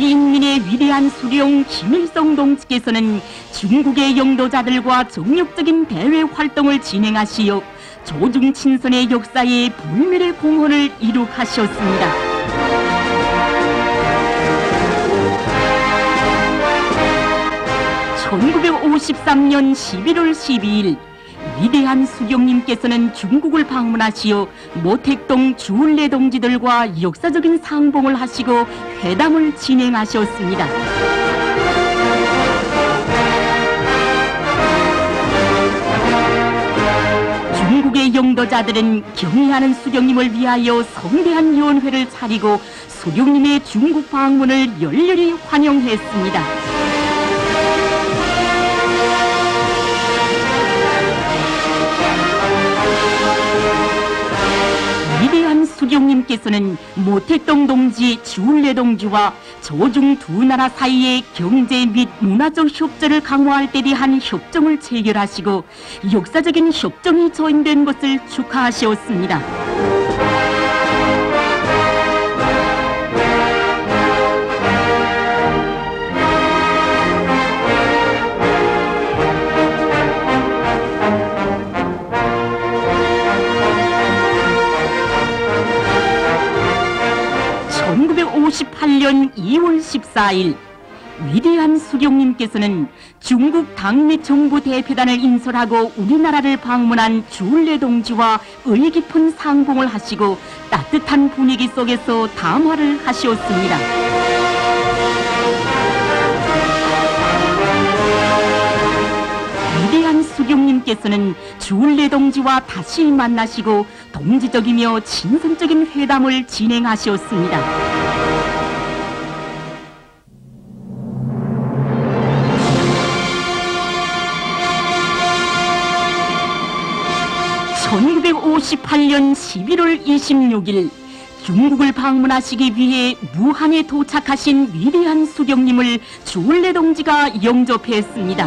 우리 인민의 위대한 수령 김일성 동지께서는 중국의 영도자들과 정력적인 대외 활동을 진행하시어 조중 친선의 역사에 불멸의 공헌을 이룩하셨습니다. (1953년 11월 12일) 위대한 수령님께서는 중국을 방문하시어 모택동 주울레 동지들과 역사적인 상봉을 하시고 회담을 진행하셨습니다. 중국의 영도자들은 경의하는 수령님을 위하여 성대한 위원회를 차리고 수령님의 중국 방문을 열렬히 환영했습니다. 위대한 수령님께서는 모택동 동지, 주울레 동지와 조중 두 나라 사이의 경제 및 문화적 협조를 강화할 때 대한 협정을 체결하시고 역사적인 협정이 조인된 것을 축하하셨습니다. (1958년 2월 14일) 위대한 수령님께서는 중국 당미 정부 대표단을 인솔하고 우리나라를 방문한 주울레 동지와 의리 깊은 상봉을 하시고 따뜻한 분위기 속에서 담화를 하셨습니다. 위대한 수령님께서는 주울레 동지와 다시 만나시고 동지적이며 친선적인 회담을 진행하셨습니다. (1958년 11월 26일) 중국을 방문하시기 위해 무한에 도착하신 위대한 수령님을 주울레 동지가 영접했습니다.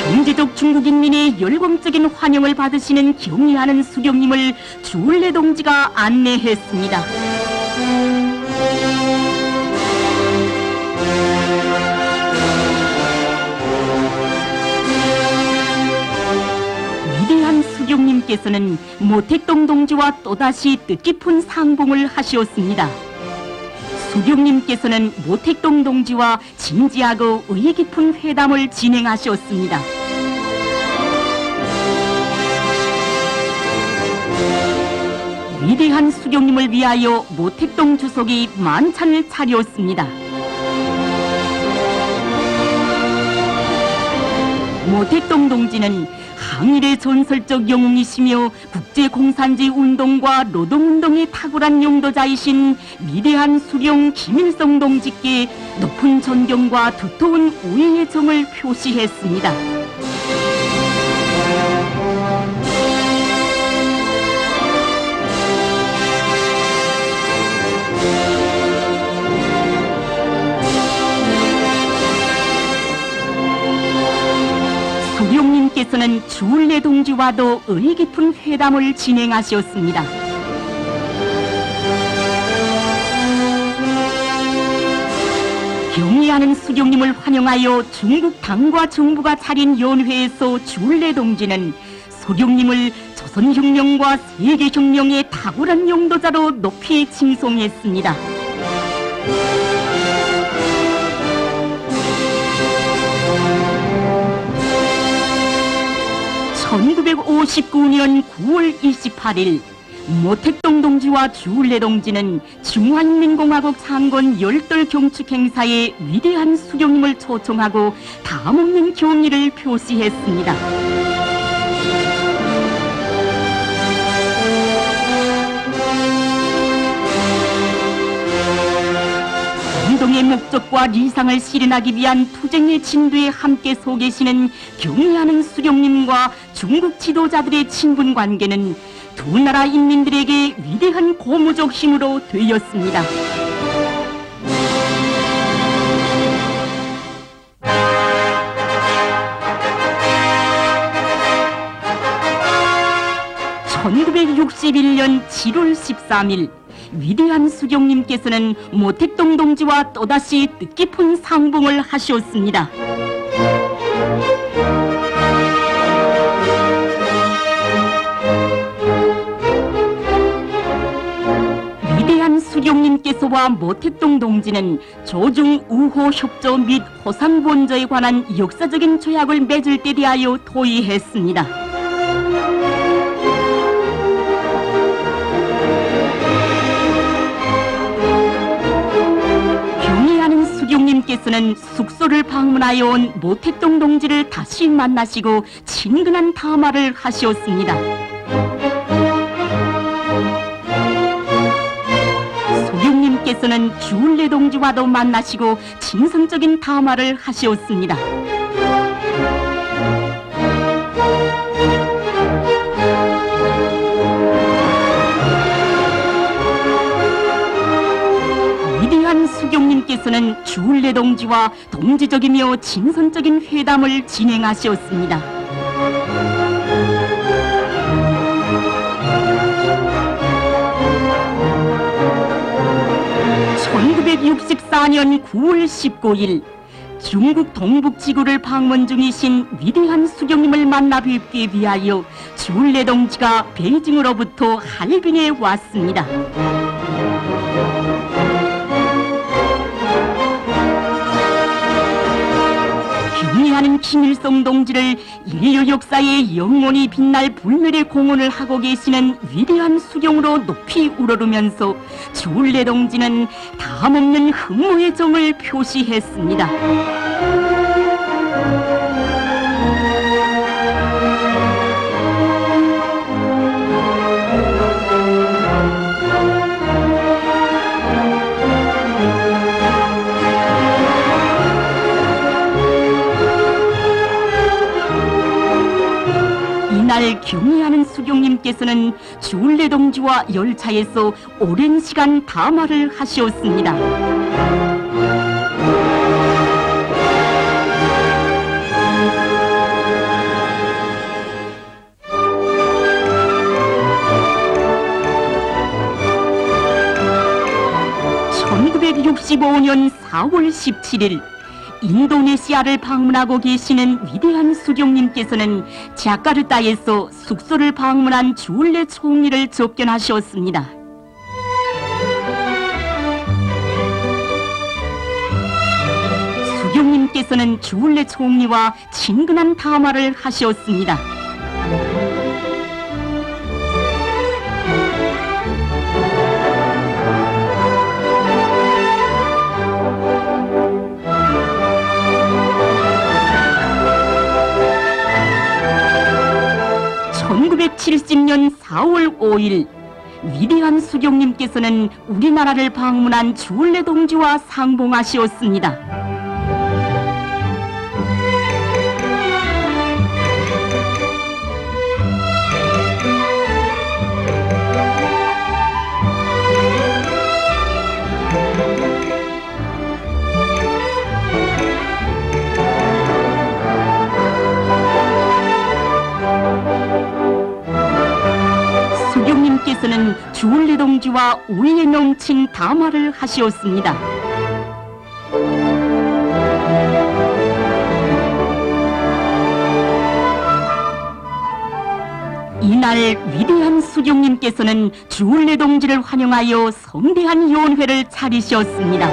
형제적 중국인민의 열광적인 환영을 받으시는 경의하는 수령님을 주울레 동지가 안내했습니다. 위대한 수령님께서는 모택동 동지와 또다시 뜻깊은 상봉을 하셨습니다. 수령님께서는 모택동 동지와 진지하고 의의 깊은 회담을 진행하셨습니다. 위대한 수령님을 위하여 모택동 주석이 만찬을 차렸습니다. 모택동 동지는 항일의 전설적 영웅이시며 국제공산주의 운동과 노동운동에 탁월한 용도자이신 위대한 수령 김일성 동지께 높은 존경과 두터운 우애의 정을 표시했습니다. 수령님께서는 주울레 동지와도 의의 깊은 회담을 진행하셨습니다. 경의하는 수령님을 환영하여 중국 당과 정부가 차린 연회에서 주울레 동지는 수령님을 조선혁명과 세계혁명의 탁월한 용도자로 높이 칭송했습니다. 1959년 9월 28일 모택동 동지와 주울레 동지는 중화인민공화국 창건 열돌 경축 행사에 위대한 수령님을 초청하고 다음없는 경의를 표시했습니다. 운동의 목적과 리상을 실현하기 위한 투쟁의 진도에 함께 서 계시는 경의하는 수령님과 중국 지도자들의 친분 관계는 두 나라 인민들에게 위대한 고무적 힘으로 되었습니다. 1961년 7월 13일 위대한 수경님께서는 모택동 동지와 또다시 뜻깊은 상봉을 하셨습니다. 위대한 수경님께서와 모택동 동지는 조중 우호 협조 및 호상 본저에 관한 역사적인 조약을 맺을 때 대하여 토의했습니다. 경의하는 수경님께서는 숙소를 방문하여 온 모택동 동지를 다시 만나시고 친근한 담화를 하셨습니다. 수경님께서는 주울레 동지와도 만나시고 진성적인 담화를 하셨습니다. 위대한 수경님께서는 주울레 동지와 동지적이며 진선적인 회담을 진행하셨습니다. (1964년 9월 19일) 중국 동북지구를 방문 중이신 위대한 수경님을 만나 뵙기 위하여 주울레 동지가 베이징으로부터 할빈에 왔습니다. 경의하는 김일성 동지를 인류 역사에 영원히 빛날 불멸의 공헌을 하고 계시는 위대한 수경으로 높이 우러르면서 주울레 동지는 다함없는 흠모의 정을 표시했습니다. 이날 경의하는 수경님께서는 주울레 동지와 열차에서 오랜 시간 담화를 하셨습니다. (1965년 4월 17일) 인도네시아를 방문하고 계시는 위대한 수경님께서는 자카르타에서 숙소를 방문한 주울레 총리를 접견하셨습니다. 수경님께서는 주울레 총리와 친근한 담화를 하셨습니다. (1970년 4월 5일) 위대한 수경님께서는 우리나라를 방문한 주울레 동지와 상봉하셨습니다. 수경님께서는 주울레 동지와 우애에 넘친 담화를 하셨습니다. 이날 위대한 수경님께서는 주울레 동지를 환영하여 성대한 연회를 차리셨습니다.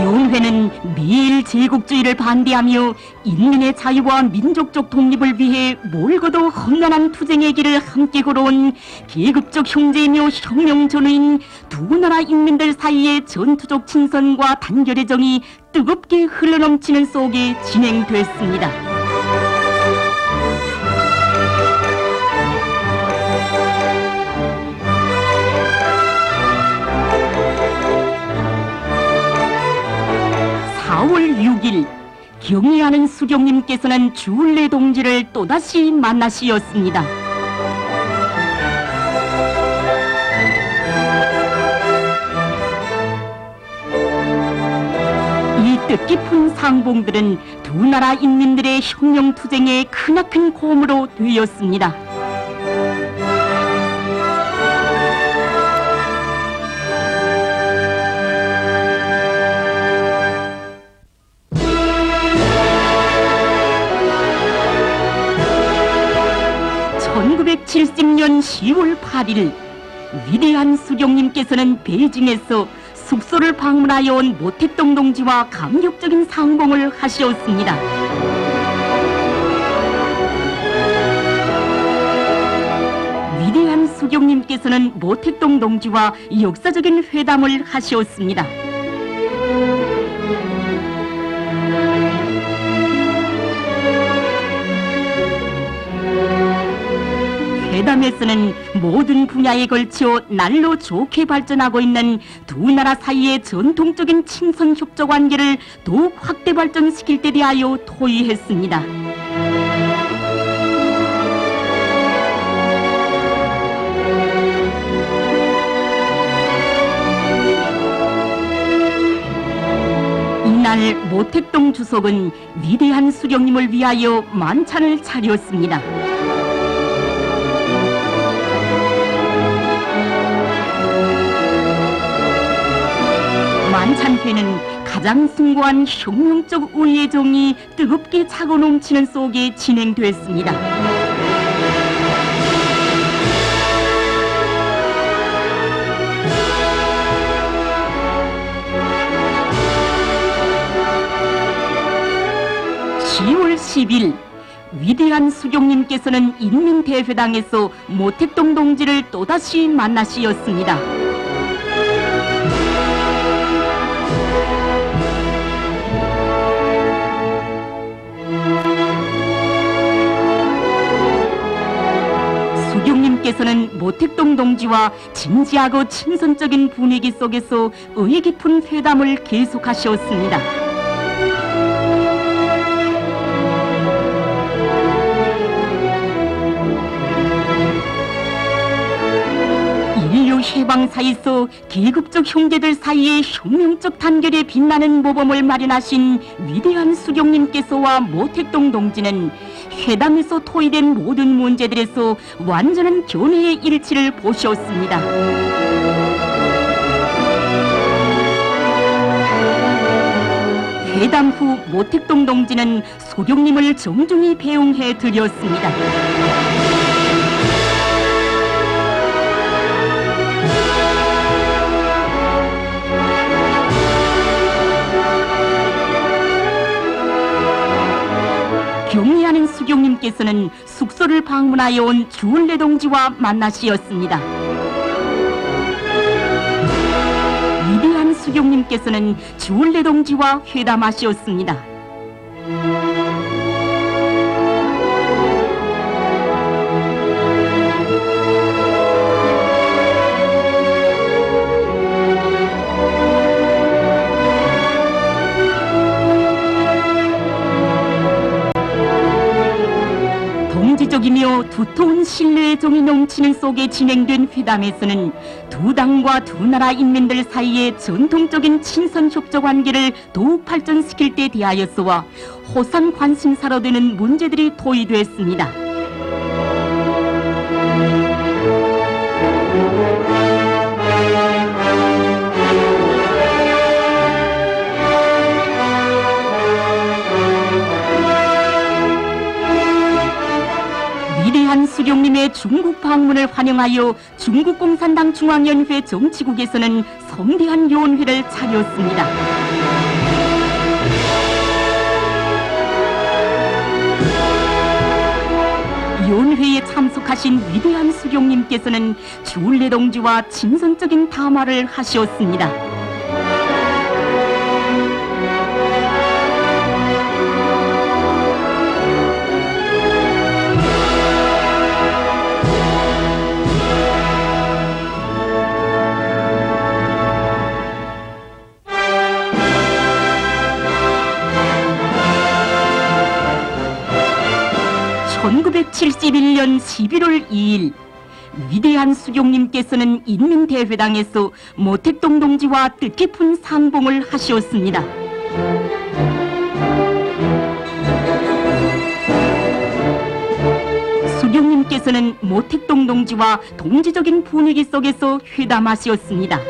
연회는 미일 제국주의를 반대하며 인민의 자유와 민족적 독립을 위해 멀고도 험난한 투쟁의 길을 함께 걸어온 계급적 형제이며 혁명 전우인 두 나라 인민들 사이의 전투적 친선과 단결의 정이 뜨겁게 흘러넘치는 속에 진행됐습니다. (4월 6일) 경의하는 수경님께서는 주울레 동지를 또다시 만나시었습니다. 이 뜻깊은 상봉들은 두 나라 인민들의 혁명 투쟁에 크나큰 공으로 되었습니다. (1970년 10월 8일) 위대한 수경님께서는 베이징에서 숙소를 방문하여 온 모택동 동지와 감격적인 상봉을 하시었습니다. 위대한 수경님께서는 모택동 동지와 역사적인 회담을 하시었습니다. 회담에서는 모든 분야에 걸쳐 날로 좋게 발전하고 있는 두 나라 사이의 전통적인 친선협조 관계를 더욱 확대 발전시킬 데 대하여 토의했습니다. 이날 모택동 주석은 위대한 수령님을 위하여 만찬을 차렸습니다. 만찬회는 가장 숭고한 혁명적 우리의 정이 뜨겁게 차고 넘치는 속에 진행됐습니다. (10월 10일) 위대한 수경님께서는 인민대회당에서 모택동 동지를 또다시 만나시었습니다. 수경님께서는 모택동 동지와 진지하고 친선적인 분위기 속에서 의의 깊은 회담을 계속하셨습니다. 인류 해방사에서 계급적 형제들 사이의 혁명적 단결에 빛나는 모범을 마련하신 위대한 수경님께서와 모택동 동지는 회담에서 토의된 모든 문제들에서 완전한 견해의 일치를 보셨습니다. 회담 후 모택동 동지는 수경님을 정중히 배웅해 드렸습니다. 경의하는 수경님께서는 숙소를 방문하여 온 주울레 동지와 만나시었습니다. 위대한 수경님께서는 주울레 동지와 회담하시었습니다. 동지적이며 두터운 신뢰의 정이 넘치는 속에 진행된 회담에서는 두 당과 두 나라 인민들 사이의 전통적인 친선협조 관계를 더욱 발전시킬 데 대하여서와 호상 관심사로 되는 문제들이 토의됐습니다. 위대한 수경님의 중국 방문을 환영하여 중국공산당 중앙연회 정치국에서는 성대한 요원회를 차렸습니다. 연회에 참석하신 위대한 수경님께서는 주울레 동지와 친선적인 담화를 하셨습니다. (1971년 11월 2일) 위대한 수경님께서는 인민대회당에서 모택동 동지와 뜻깊은 상봉을 하셨습니다. 이곳에서는 모택동 동지와 동지적인 분위기 속에서 회담하시었습니다.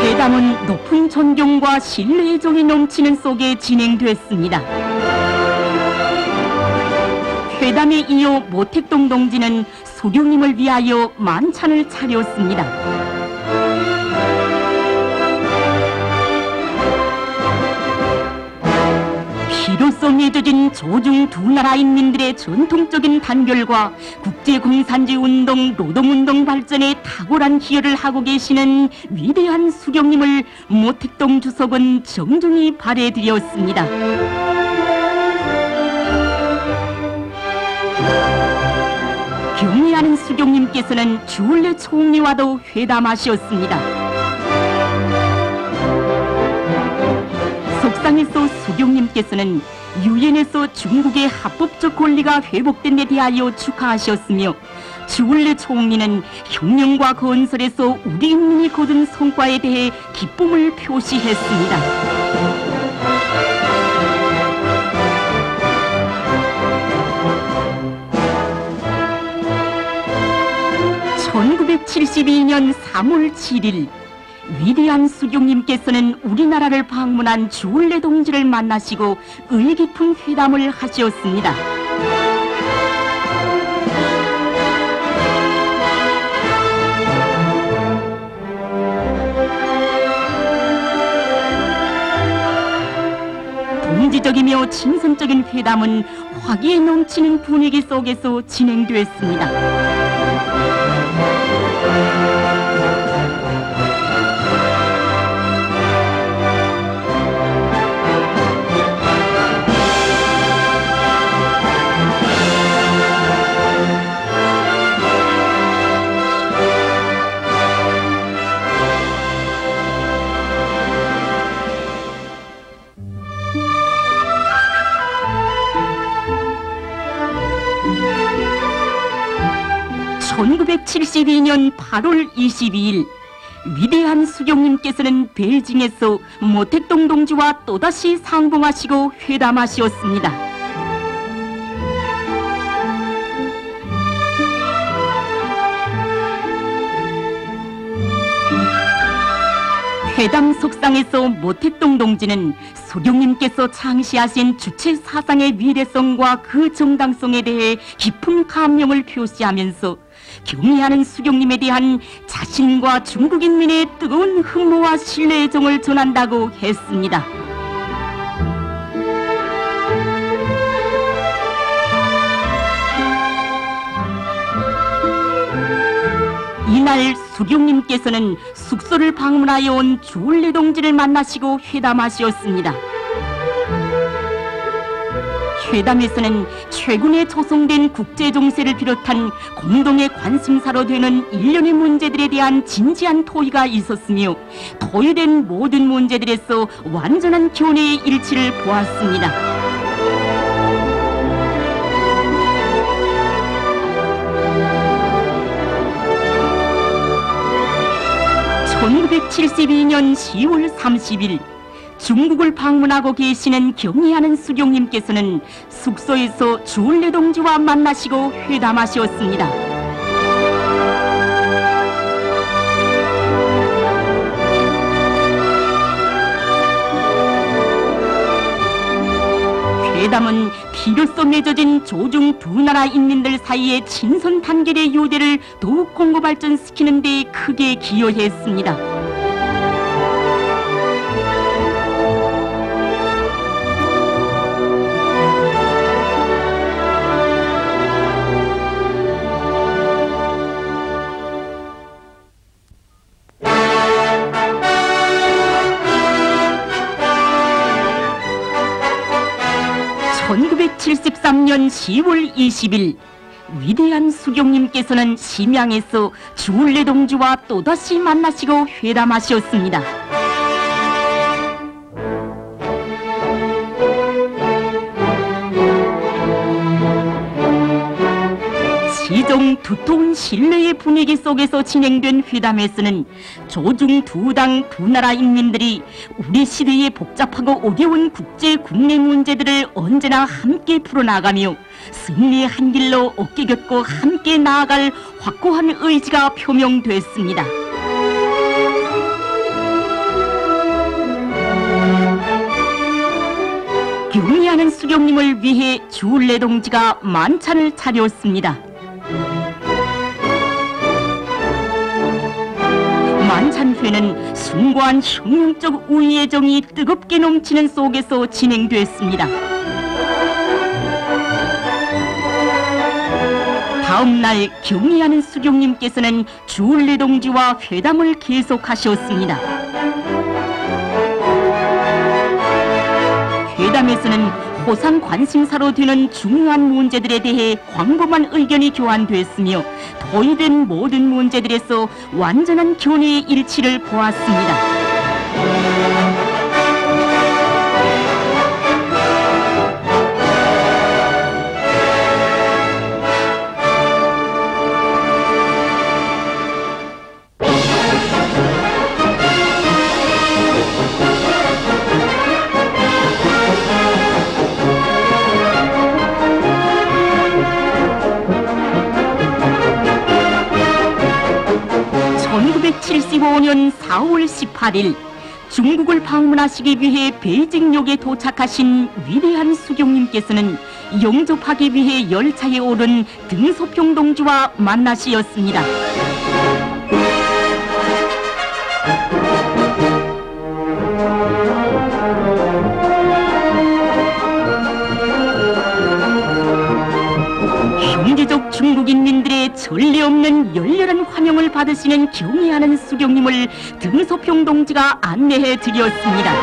회담은 높은 존경과 신뢰의 정이 넘치는 속에 진행됐습니다. 회담에 이어 모택동 동지는 수경님을 위하여 만찬을 차렸습니다. 피로써 맺어진 조중 두 나라 인민들의 전통적인 단결과 국제공산제 운동, 노동운동 발전에 탁월한 기여를 하고 계시는 위대한 수경님을 모택동 주석은 정중히 발해드렸습니다. 경의하는 수경님께서는 주울레 총리와도 회담하셨습니다. 속상에서 수경님께서는 유엔에서 중국의 합법적 권리가 회복된 데 대하여 축하하셨으며 주울레 총리는 혁명과 건설에서 우리 인민이 거둔 성과에 대해 기쁨을 표시했습니다. 1972년 3월 7일 위대한 수경님께서는 우리나라를 방문한 주울레 동지를 만나시고 의미 깊은 회담을 하셨습니다. 동지적이며 친선적인 회담은 화기에 넘치는 분위기 속에서 진행됐습니다. (1972년 8월 22일) 위대한 수경님께서는 베이징에서 모택동 동지와 또다시 상봉하시고 회담하셨습니다. 회담 속상에서 모택동 동지는 수경님께서 창시하신 주체 사상의 미래성과 그 정당성에 대해 깊은 감명을 표시하면서 경의하는 수경님에 대한 자신과 중국 인민의 뜨거운 흠모와 신뢰의 정을 전한다고 했습니다. 이날 수경님께서는 숙소를 방문하여 온 주울레 동지를 만나시고 회담하셨습니다. 회담에서는 최근에 조성된 국제정세를 비롯한 공동의 관심사로 되는 일련의 문제들에 대한 진지한 토의가 있었으며 토의된 모든 문제들에서 완전한 견해의 일치를 보았습니다. (1972년 10월 30일) 중국을 방문하고 계시는 경의하는 수경님께서는 숙소에서 주울레 동지와 만나시고 회담하셨습니다. 회담은 피로써 맺어진 조중 두 나라 인민들 사이의 친선 단결의 요대를 더욱 공고 발전시키는 데 크게 기여했습니다. (1973년 10월 20일) 위대한 수경님께서는 심양에서 주울레 동지와 또다시 만나시고 회담하셨습니다. 시종 두터운 신뢰의 분위기 속에서 진행된 회담에서는 조중 두 당 두 나라 인민들이 우리 시대의 복잡하고 어려운 국제 국내 문제들을 언제나 함께 풀어나가며 승리의 한 길로 어깨 겹고 함께 나아갈 확고한 의지가 표명됐습니다. 경의하는 수령님을 위해 주울레 동지가 만찬을 차렸습니다. 만찬회는 숭고한 혁명적 우위의 정이 뜨겁게 넘치는 속에서 진행됐습니다. 다음 날 경의하는 수령님께서는 주울레 동지와 회담을 계속하셨습니다. 회담에서는 호상 관심사로 되는 중요한 문제들에 대해 광범한 의견이 교환됐으며 토의된 모든 문제들에서 완전한 견해의 일치를 보았습니다. (1975년 4월 18일) 중국을 방문하시기 위해 베이징역에 도착하신 위대한 수경님께서는 영접하기 위해 열차에 오른 등소평 동지와 만나시었습니다. 경제적 중국인민들의 전례 없는 열렬한 환영을 받으시는 경의하는 수경님을 등소평 동지가 안내해 드렸습니다.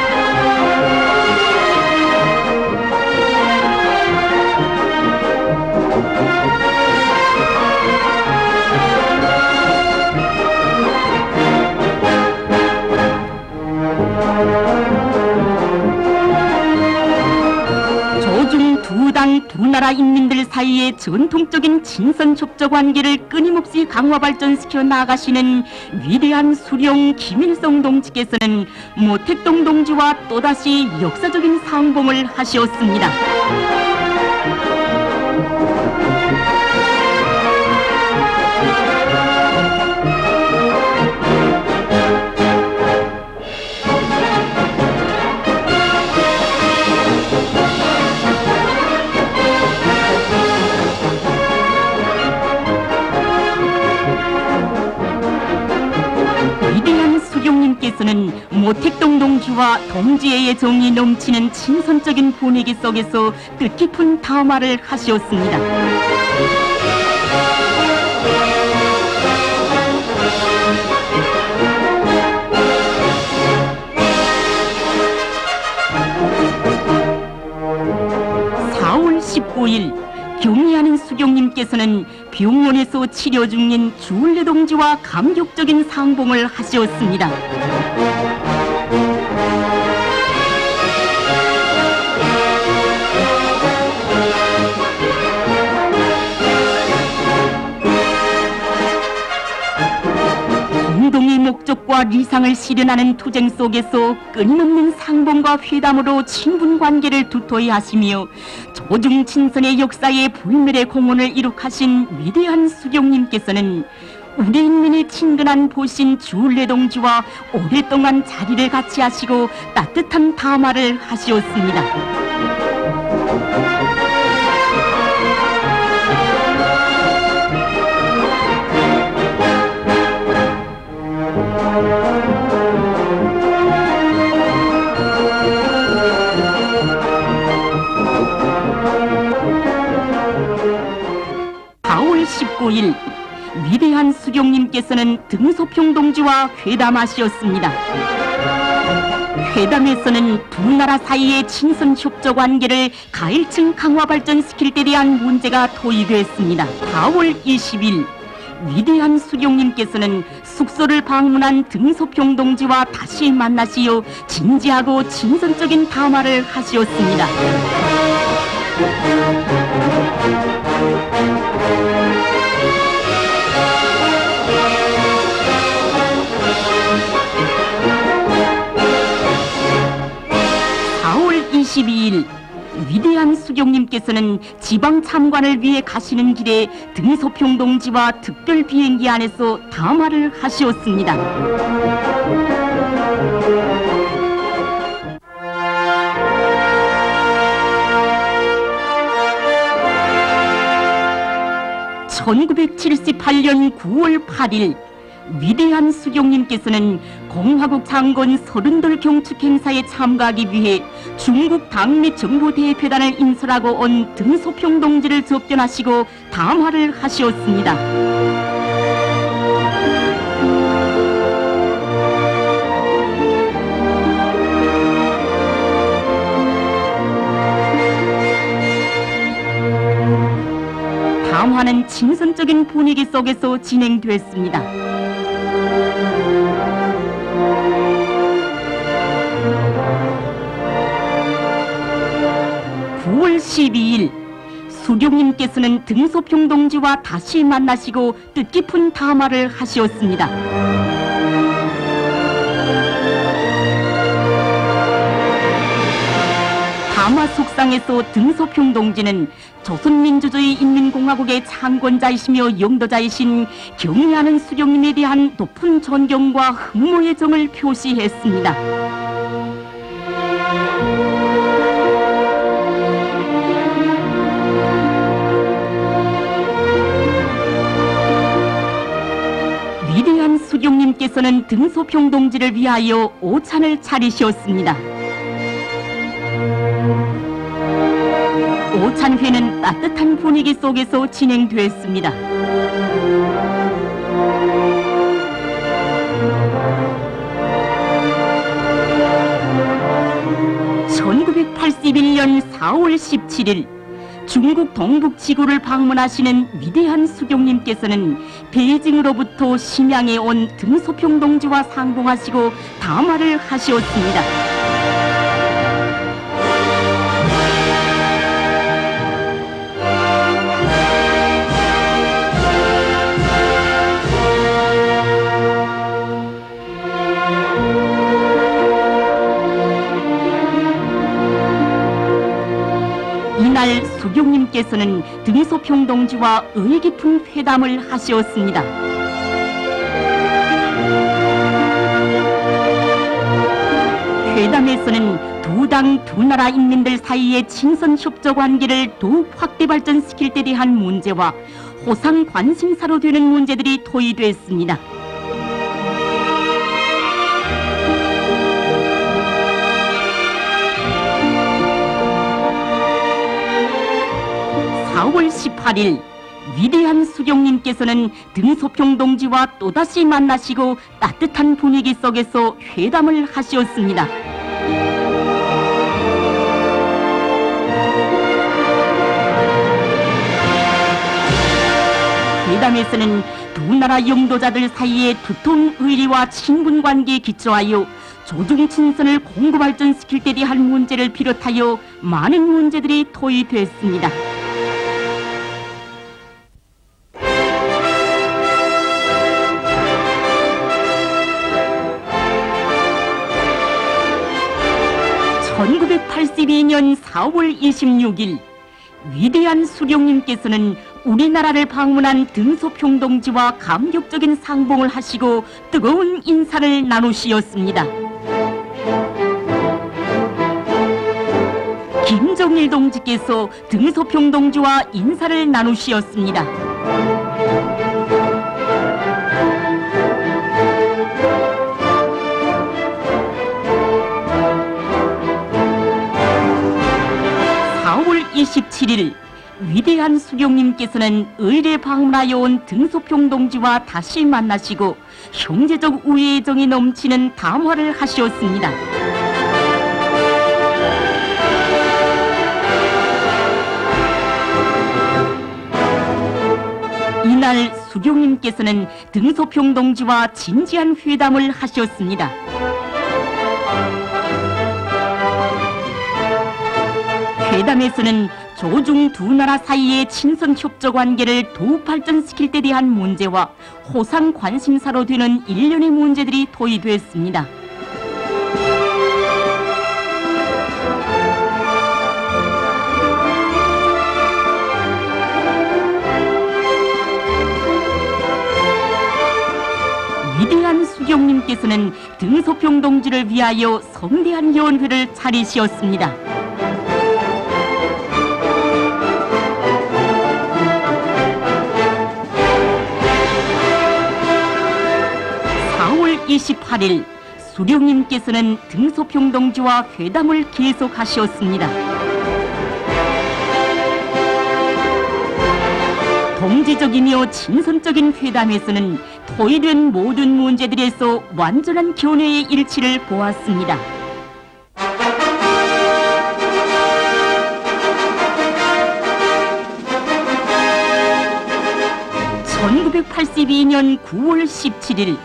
두 당 두 나라 인민들 사이의 전통적인 친선 협조 관계를 끊임없이 강화 발전시켜 나가시는 위대한 수령 김일성 동지께서는 모택동 동지와 또다시 역사적인 상봉을 하셨습니다. 수경님께서는 모택동 동지와 동지애의 정이 넘치는 친선적인 분위기 속에서 뜻깊은 담화를 하셨습니다. (4월 19일) 경의하는 수경님께서는 병원에서 치료 중인 주울레 동지와 감격적인 상봉을 하셨습니다. 공동의 목적과 리상을 실현하는 투쟁 속에서 끊임없는 상봉과 회담으로 친분 관계를 두터이 하시며 조중 친선의 역사에 불멸의 공헌을 이룩하신 위대한 수경님께서는 우리 인민의 친근한 보신 주울레 동지와 오랫동안 자리를 같이 하시고 따뜻한 담화를 하시었습니다. (4월 19일) 위대한 수경님께서는 등소평 동지와 회담하셨습니다. 회담에서는 두 나라 사이의 친선 협조 관계를 가일층 강화 발전시킬 때 대한 문제가 토의됐습니다. (4월 20일) 위대한 수경님께서는 숙소를 방문한 등소평 동지와 다시 만나시어 진지하고 진선적인 담화를 하시었습니다. 위대한 수경님께서는 지방 참관을 위해 가시는 길에 등소평 동지와 특별 비행기 안에서 담화를 하시었습니다. (1978년 9월 8일) 위대한 수경님께서는 공화국 장관 30돌 경축 행사에 참가하기 위해 중국 당내 정보대표단을 인솔하고 온 등소평 동지를 접견하시고 담화를 하시었습니다. 담화는 친선적인 분위기 속에서 진행됐습니다. (9월 12일) 수경님께서는 등소평 동지와 다시 만나시고 뜻깊은 담화를 하시었습니다. 담화 속상에서 등소평 동지는 조선민주주의 인민공화국의 창건자이시며 영도자이신 경의하는 수경님에 대한 높은 존경과 흠모의 정을 표시했습니다. 위대한 수경님께서는 등소평 동지를 위하여 오찬을 차리셨습니다. 오찬회는 따뜻한 분위기 속에서 진행됐습니다. (1981년 4월 17일) 중국 동북 지구를 방문하시는 위대한 수경님께서는 베이징으로부터 심양에 온 등소평 동지와 상봉하시고 담화를 하시었습니다. 이날 수경님께서는 등소평 동지와 의미 깊은 회담을 하시었습니다. 회담에서는 두 당 두 나라 인민들 사이의 친선 협조 관계를 더욱 확대 발전시킬 데 대한 문제와 호상 관심사로 되는 문제들이 토의됐습니다. (4월 18일) 위대한 수경님께서는 등소평 동지와 또다시 만나시고 따뜻한 분위기 속에서 회담을 하시었습니다. 회담에서는 두 나라 영도자들 사이의 두통 의리와 친분 관계에 기초하여 조중 친선을 공고 발전시킬 데 대한 문제를 비롯하여 많은 문제들이 토의됐습니다. (1982년 4월 26일) 위대한 수경님께서는 우리나라를 방문한 등소평 동지와 감격적인 상봉을 하시고 뜨거운 인사를 나누시었습니다. 김정일 동지께서 등소평 동지와 인사를 나누시었습니다. (4월 27일) 위대한 수경님께서는 의례 방문하여 온 등소평 동지와 다시 만나시고 형제적 우애의 정이 넘치는 담화를 하시었습니다. 이날 수경님께서는 등소평 동지와 진지한 회담을 하셨습니다. 회담에서는 조중 두 나라 사이의 친선 협조 관계를 더욱 발전시킬 데 대한 문제와 호상 관심사로 되는 일련의 문제들이 토의됐습니다. 수령님께서는 등소평 동지를 위하여 성대한 연회를 차리시었습니다. 4월 28일 수령님께서는 등소평 동지와 회담을 계속하셨습니다. 동지적이며 진선적인 회담에서는 토의된 모든 문제들에서 완전한 견해의 일치를 보았습니다. (1982년 9월 17일)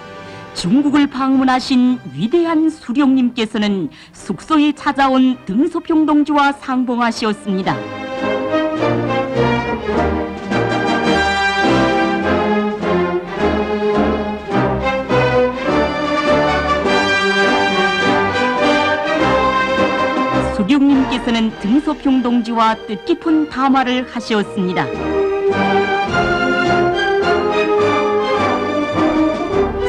중국을 방문하신 위대한 수령님께서는 숙소에 찾아온 등소평 동지와 상봉하셨습니다. 수령님께서는 등소평 동지와 뜻깊은 담화를 하셨습니다.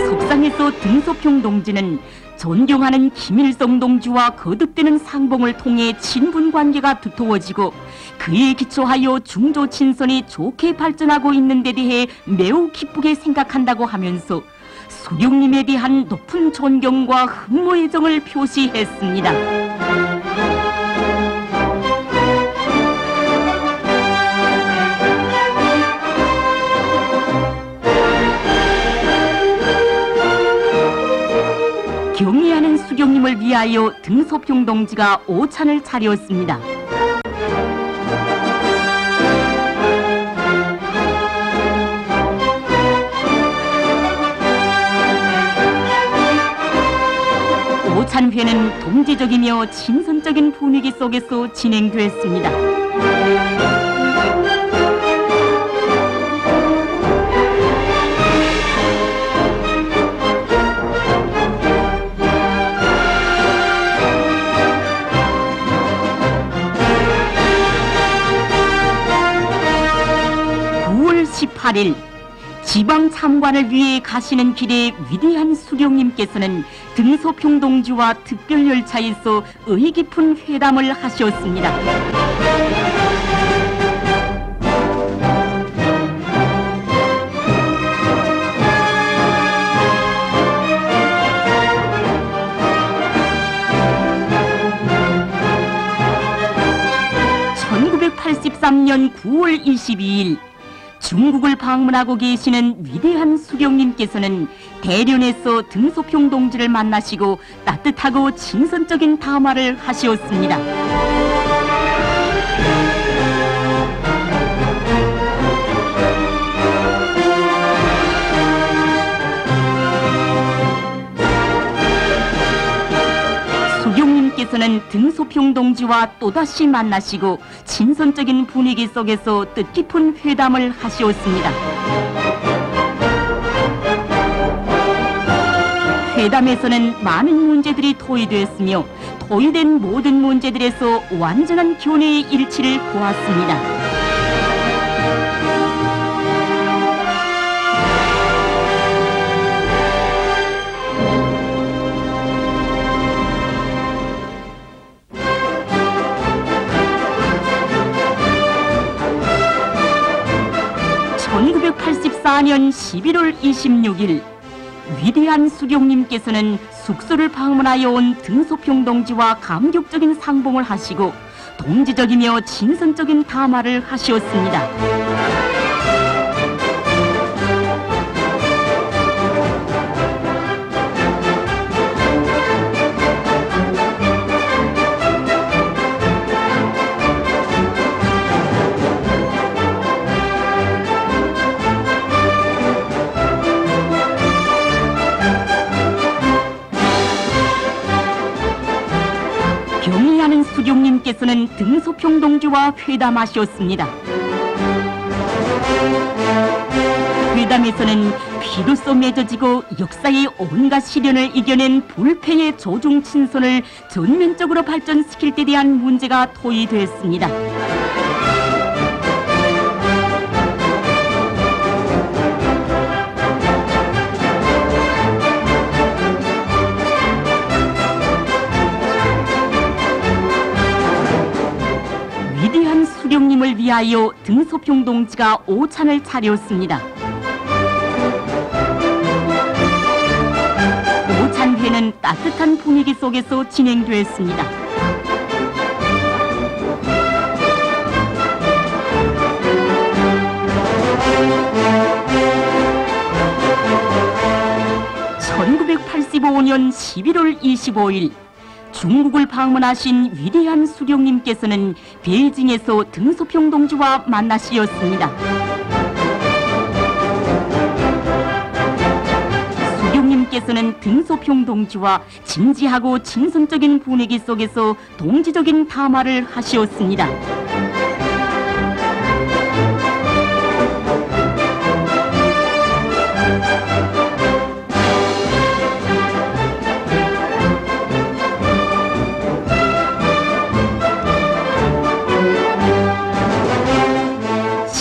속상해서 등소평 동지는 존경하는 김일성 동지와 거듭되는 상봉을 통해 친분 관계가 두터워지고 그에 기초하여 중조 친선이 좋게 발전하고 있는 데 대해 매우 기쁘게 생각한다고 하면서 수령님에 대한 높은 존경과 흠모애정을 표시했습니다. 경의하는 수령님을 위하여 등소평 동지가 오찬을 차렸습니다. 오찬회는 동지적이며 친선적인 분위기 속에서 진행됐습니다. (9월 18일) 지방 참관을 위해 가시는 길에 위대한 수령님께서는 등소평 동지와 특별 열차에서 의의 깊은 회담을 하셨습니다. (1983년 9월 22일) 중국을 방문하고 계시는 위대한 수령님께서는 대련에서 등소평 동지를 만나시고 따뜻하고 친선적인 담화를 하셨습니다. 수령님께서는 등소평 동지와 또다시 만나시고 친선적인 분위기 속에서 뜻깊은 회담을 하셨습니다. 회담에서는 많은 문제들이 토의되었으며 토의된 모든 문제들에서 완전한 견해의 일치를 보았습니다. (1984년 11월 26일) 위대한 수령님께서는 숙소를 방문하여 온 등소평 동지와 감격적인 상봉을 하시고 동지적이며 친선적인 담화를 하셨습니다. 경의하는 수령님께서는 등소평 동지와 회담하셨습니다. 회담에서는 피로써 맺어지고 역사의 온갖 시련을 이겨낸 불패의 조중 친선을 전면적으로 발전시킬 데 대한 문제가 토의됐습니다. 위하여 등소평 동지가 오찬을 차렸습니다. 오찬회는 따뜻한 분위기 속에서 진행됐습니다. (1985년 11월 25일) 중국을 방문하신 위대한 수령님께서는 베이징에서 등소평 동지와 만나시었습니다. 수령님께서는 등소평 동지와 진지하고 친선적인 분위기 속에서 동지적인 담화를 하시었습니다.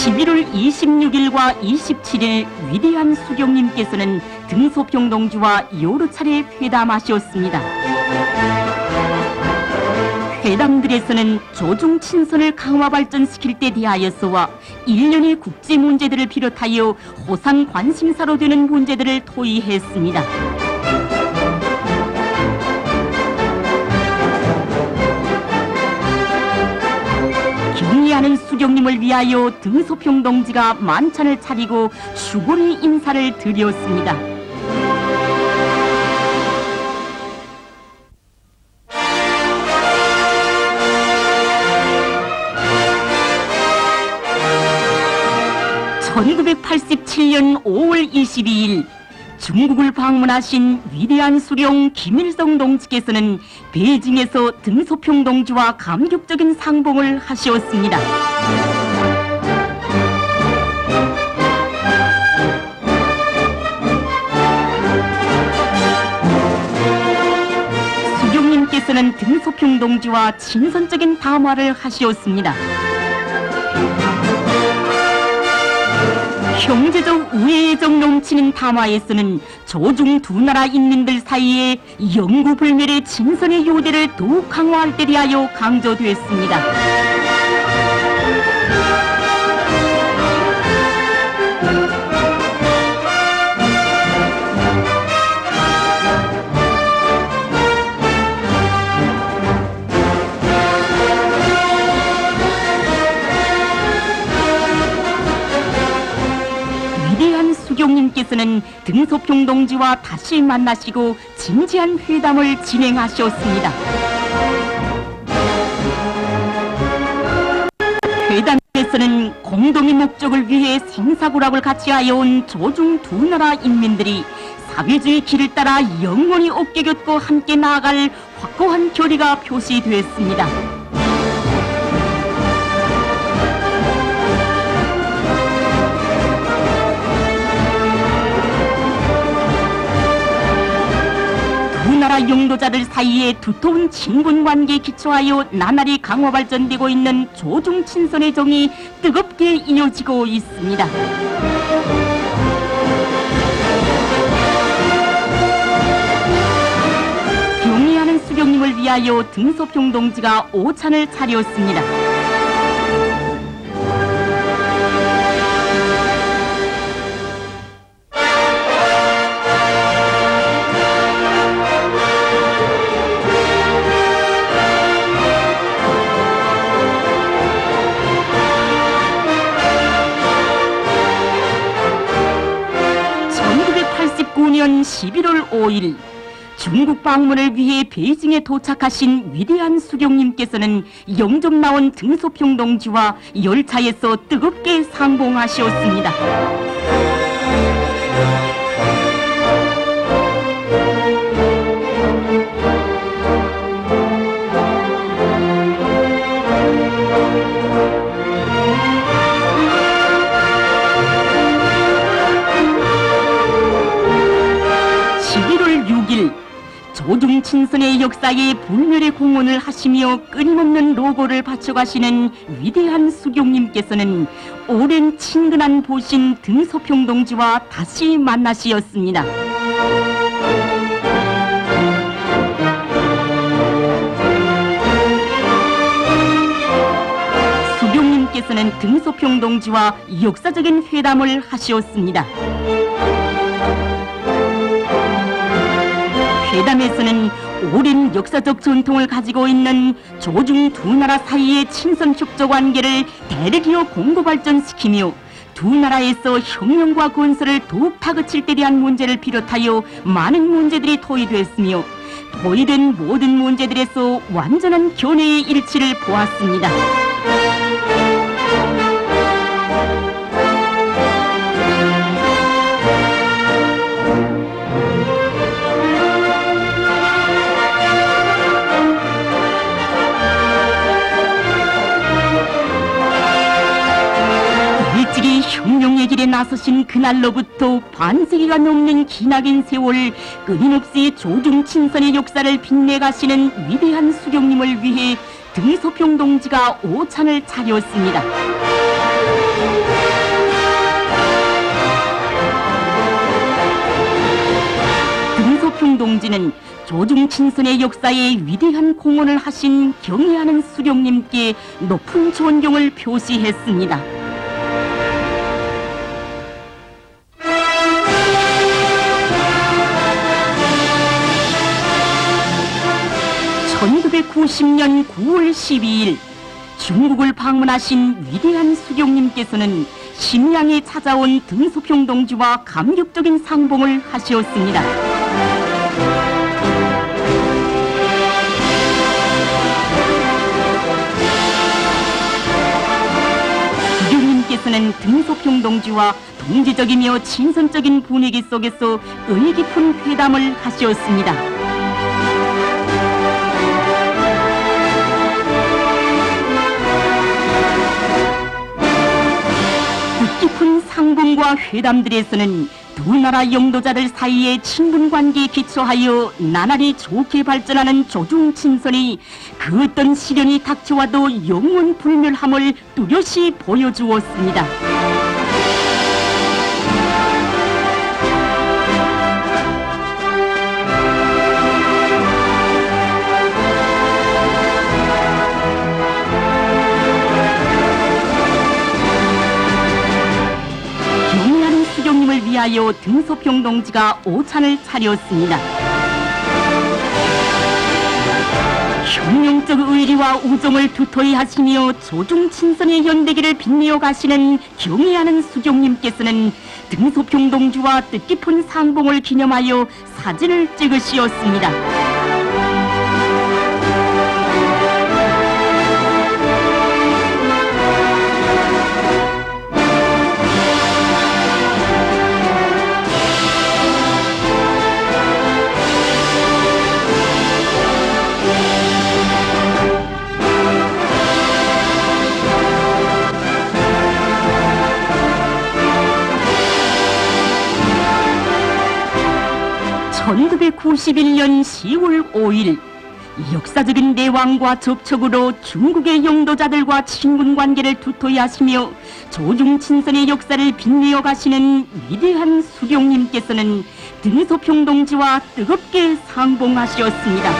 (11월 26일과 27일) 위대한 수령님께서는 등소평 동지와 여러 차례 회담하셨습니다. 회담들에서는 조중 친선을 강화 발전시킬 때 대하여서와 일련의 국제 문제들을 비롯하여 호상 관심사로 되는 문제들을 토의했습니다. 경리하는 수령님을 위하여 등소평 동지가 만찬을 차리고 축원의 인사를 드렸습니다. (1987년 5월 22일) 중국을 방문하신 위대한 수령 김일성 동지께서는 베이징에서 등소평 동지와 감격적인 상봉을 하셨습니다. 수령님께서는 등소평 동지와 친선적인 담화를 하셨습니다. 경제적 우애적 넘치는 담화에서는 조중 두 나라 인민들 사이에 영구불멸의 친선의 요대를 더욱 강화할 때 대하여 강조되었습니다. 수령님께서는 등소평 동지와 다시 만나시고 진지한 회담을 진행하셨습니다. 회담에서는 공동의 목적을 위해 생사고락을 같이 하여온 조중 두 나라 인민들이 사회주의 길을 따라 영원히 어깨 곁고 함께 나아갈 확고한 결의가 표시되었습니다. 두 나라 영도자들 사이에 두터운 친분 관계에 기초하여 나날이 강화 발전되고 있는 조중 친선의 정이 뜨겁게 이어지고 있습니다. 경리하는 수령님을 위하여 등소평 동지가 오찬을 차렸습니다. (1989년 11월 5일) 중국 방문을 위해 베이징에 도착하신 위대한 수령님께서는 영접 나온 등소평 동지와 열차에서 뜨겁게 상봉하셨습니다. 조중 친선의 역사에 불멸의 공헌을 하시며 끊임없는 노고를 바쳐가시는 위대한 수령님께서는 오랜 친근한 보신 등소평 동지와 다시 만나시었습니다. 수령님께서는 등소평 동지와 역사적인 회담을 하시었습니다. 회담에서는 오랜 역사적 전통을 가지고 있는 조중 두 나라 사이의 친선 협조 관계를 대르기어 공고 발전시키며 두 나라에서 혁명과 건설을 더욱 다그칠 때 대한 문제를 비롯하여 많은 문제들이 토의됐으며 토의된 모든 문제들에서 완전한 견해의 일치를 보았습니다. 일찍이 혁명의 길에 나서신 그날로부터 반세기가 넘는 기나긴 세월 끊임없이 조중 친선의 역사를 빛내가시는 위대한 수령님을 위해 등소평 동지가 오찬을 차렸습니다. 등소평 동지는 조중 친선의 역사에 위대한 공헌을 하신 경애하는 수령님께 높은 존경을 표시했습니다. 1990년 9월 12일 중국을 방문하신 위대한 수령님께서는 심양에 찾아온 등소평 동지와 감격적인 상봉을 하셨습니다. 수령님께서는 등소평 동지와 동지적이며 친선적인 분위기 속에서 의미 깊은 회담을 하셨습니다. 뜻깊은 상봉과 회담들에서는 두 나라 영도자들 사이의 친분관계에 기초하여 나날이 좋게 발전하는 조중 친선이 그 어떤 시련이 닥쳐와도 영원 불멸함을 뚜렷이 보여주었습니다. 수령님을 위하여 등소평 동지가 오찬을 차렸습니다. 혁명적 의리와 우정을 두터이 하시며 조중 친선의 연대기를 빛내어 가시는 경애하는 수령님께서는 등소평 동지와 뜻깊은 상봉을 기념하여 사진을 찍으시었습니다. (1991년 10월 5일) 역사적인 내왕과 접촉으로 중국의 영도자들과 친분관계를 두터이 하시며 조중 친선의 역사를 빛내어 가시는 위대한 수령님께서는 등소평 동지와 뜨겁게 상봉하셨습니다.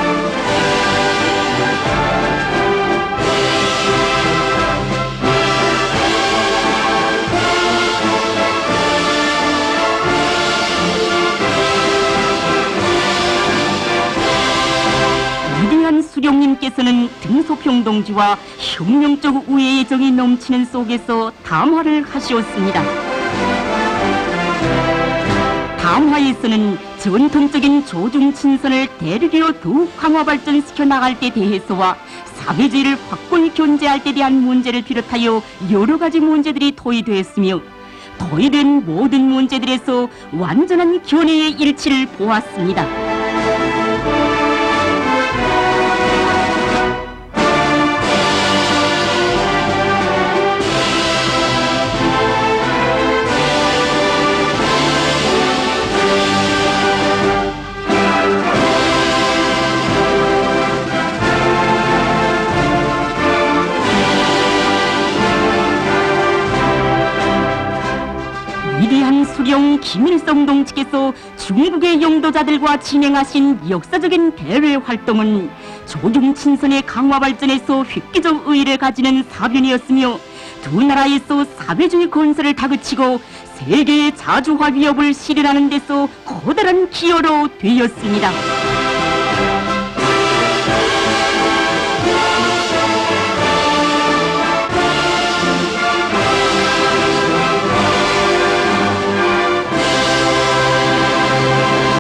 수령님께서는 등소평 동지와 혁명적 우애의 정이 넘치는 속에서 담화를 하셨습니다. 담화에서는 전통적인 조중 친선을 대르기어 더욱 강화 발전시켜 나갈 때 대해서와 사회주의를 확고히 견제할 때 대한 문제를 비롯하여 여러 가지 문제들이 토의되었으며 토의된 모든 문제들에서 완전한 견해의 일치를 보았습니다. 위대한 수령 김일성 동지께서 중국의 영도자들과 진행하신 역사적인 대외 활동은 조중 친선의 강화 발전에서 획기적 의의를 가지는 사변이었으며 두 나라에서 사회주의 건설을 다그치고 세계의 자주화 위협을 실현하는 데서 커다란 기여로 되었습니다.